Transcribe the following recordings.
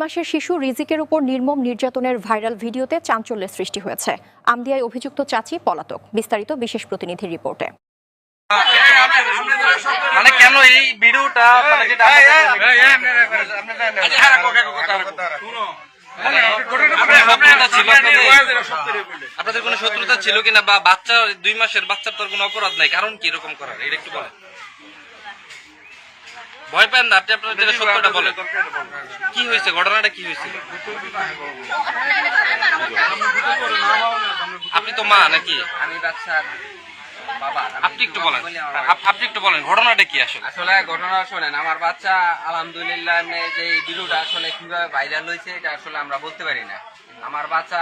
মাসের শিশু রিজিকের উপর নির্মম নির্যাতনের ভাইরাল ভিডিওতে চাঞ্চল্যের সৃষ্টি হয়েছে। আমদিয়ায় অভিযুক্ত চাচি পলাতক। বিস্তারিত বিশেষ প্রতিনিধির রিপোর্টে। মানে কেন এই ভিডিওটা মানে যেটা আপনাদের কোনো শত্রুতা ছিল কিনা, বা বাচ্চা 2 মাসের বাচ্চার তোর কোনো অপরাধ নাই, কারণ কি এরকম করার এটা একটু বলেন। ভয় পান না, আপনি আপনার যেটা সত্যটা বলেন। কি হয়েছে, ঘটনাটা কি হয়েছিল? আপনি তো মা নাকি? আমি বাচ্চার বাবা। আপনি একটু বলেন ঘটনাটা কি আসলে? আসলে ঘটনা শোনেন, আমার বাচ্চা আলহামদুলিল্লাহ যে ভিডিওটা আসলে কিভাবে ভাইরাল হয়েছে এটা আসলে আমরা বলতে পারি না। আমার বাচ্চা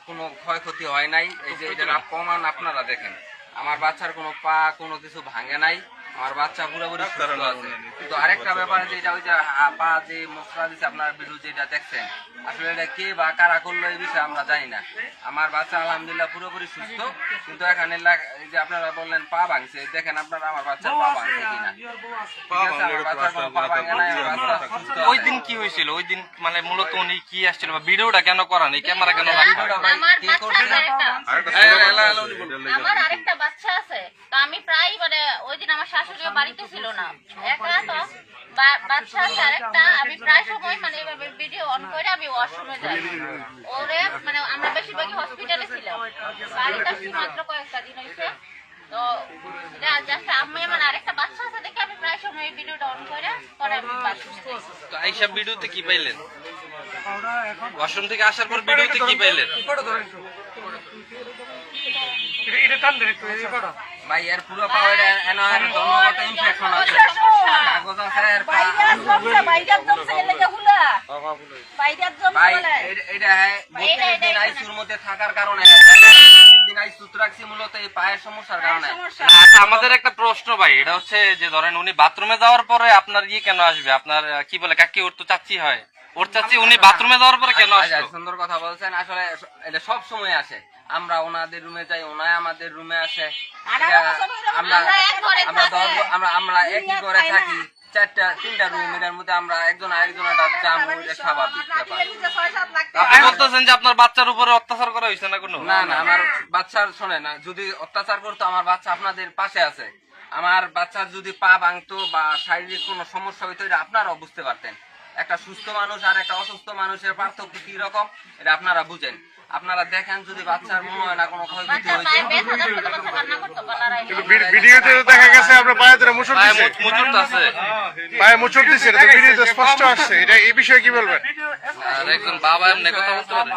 কোনো ক্ষয়ক্ষতি হয় নাই। এই যে এটা প্রমাণ আপনারা দেখেন, আমার বাচ্চার কোনো পা কোনো কিছু ভাঙে নাই। আমার বাচ্চা পুরোপুরি সুস্থ আছে। কিন্তু আরেকটা ব্যাপার যেটা ওই যে পা যে মশলা দিচ্ছে আপনার ভিডিও যেটা দেখছেন, আসলে এটা কে বা কারা করলো এই বিষয়ে আমরা জানি না। আমার বাচ্চা আলহামদুলিল্লাহ পুরোপুরি সুস্থ, কিন্তু এখানে এই যে আপনারা বললেন পা ভাঙছে, দেখেন আপনারা আমার বাচ্চার পা ভাঙছে কিনা। আমার বাচ্চার কোনো পা ভাঙে নাই, আমার বাচ্চা সুস্থ। ওই দিন কি হয়েছিল? ওই দিন মানে মূলত উনি কি আসছিল, বা ভিডিওটা কেন করান, এই ক্যামেরা কেন রাখা? আমার আরেকটা বাচ্চা আছে, তো আমি প্রায় মানে ওই দিন আমার শাশুড়িও বাড়িতে ছিল না, একা তো বাচ্চা আছে আরেকটা। আমি প্রায় সময় মানে এইভাবে ভিডিও অন করে আমি ওয়াশরুমে যাই। ওরে মানে আমরা বেশিরভাগই হসপিটালে ছিলাম, বাড়িতে আসছি মাত্র কয়েকটা দিন হয়েছে। তো জাস্ট আমি মানে আরেকটা বাচ্চা আছে দেখে আমি প্রায় সময় এই ভিডিওটা অন করে পরে আমি বাথরুমে যাই। তো আইসা ভিডিওতে কি পাইলেন? ওয়াশরুম থেকে আসার পর ভিডিওতে কি পাইলেন? ভাই এর পুরো পাওয়ার জন্মগত ইনফেকশন আছে, কাগজ আছে এর ভাই এটা দিন আইসিউর মধ্যে থাকার কারণে দিন আইসিউতে রাখছি মূলত এই পায়ের সমস্যার কারণে। আচ্ছা, আমাদের একটা প্রশ্ন ভাই, এটা হচ্ছে যে ধরেন উনি বাথরুমে যাওয়ার পরে আপনার কেন আসবে? আপনার কি বলে কাকি, ওর তো চাচি হয়, ওর চাচি উনি বাথরুমে যাওয়ার পরে কেন আসবে? সুন্দর কথা বলছেন। আসলে এটা সব সময় আসে, আমরা ওনাদের রুমে যাই, ওনায় আমাদের রুমে আসে। আমরা একই ঘরে থাকি, 3টা রুমের মধ্যে আমরা একজন আরেকজনের জামু, এটা স্বাভাবিক ব্যাপার। আপনি বলতেছেন যে আপনার বাচ্চার উপরে অত্যাচার করা হয়েছে না? কোনো না না, আমার বাচ্চার শোনে না, যদি অত্যাচার করতো আমার বাচ্চা আপনাদের পাশে আছে। আমার বাচ্চার যদি পা ভাঙতো বা শারীরিক কোনো সমস্যা হইতো, এটা আপনারাও বুঝতে পারতেন। একটা সুস্থ মানুষ আর একটা অসুস্থ মানুষের পার্থক্য কি রকম এটা আপনারা বুঝেন। আপনারা দেখেন, যদি বাচ্চার মনে হয় না কোনো ক্ষয়ক্ষতি হয়েছে। ভিডিওতে দেখা গেছে আপনার পায়ে ধরে মোচড় দিছে, পায়ে মোচড় দিছে, এটা তো ভিডিওতে স্পষ্ট আসছে। এটা এই বিষয়ে কি বলবেন? আর একজন বাবা এমনি কথা বলতে পারে?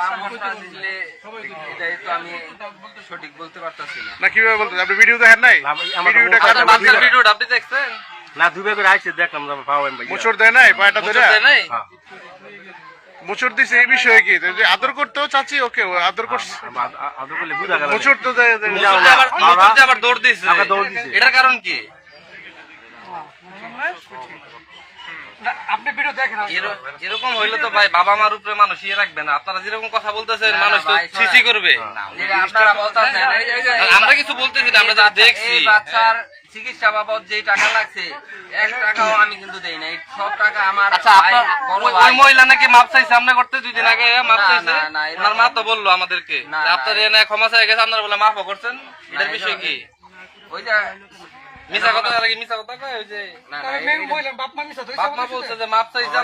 এটাই তো আমি সঠিক বলতে পারতাছি না। না কিভাবে বলতে? আপনি ভিডিও দেখেন নাই? ভিডিওটা কাটা বাচ্চার ভিডিওটা আপনি দেখছেন না? দুবে করে আইছে দেখলাম, মোচড় দেয় নাই, পায়েটা ধরে নাই মোচড় দিছে। এই বিষয়ে কি আদর করতেও চাচি ওকে আদর করছে, আদর করলে বুঝা গেল মোচড় তো দেয়। আবার দৌড় দিছে, এটার কারণ কি? এরকম হইলে তো ভাই বাবা মার উপরে মানুষ রাখবে না। আপনারা যেরকম কথা বলতেছেন মানুষ তো সিসি করবে। আমরা কিছু বলতেছি না, আমরা যা দেখছি। বাচ্চার চিকিৎসা বাবদ যে টাকা লাগছে 1 টাকাও আমি কিন্তু দেই নাই, সব টাকা আমার। আচ্ছা, ওই মহিলা নাকি মাপ চাইছে আমরা করতে 2 দিন আগে মাপ চাইছে। ওনার মা তো বললো আমাদেরকে আপনার এনে ক্ষমা চাই গেছে, আপনারা বলে মাফও করছেন। এটার বিষয় কি? ওই যে মিছা কথা, মিছা কথা কয় ওই যে বাপ মা বলছে যে মাপ চাইছে।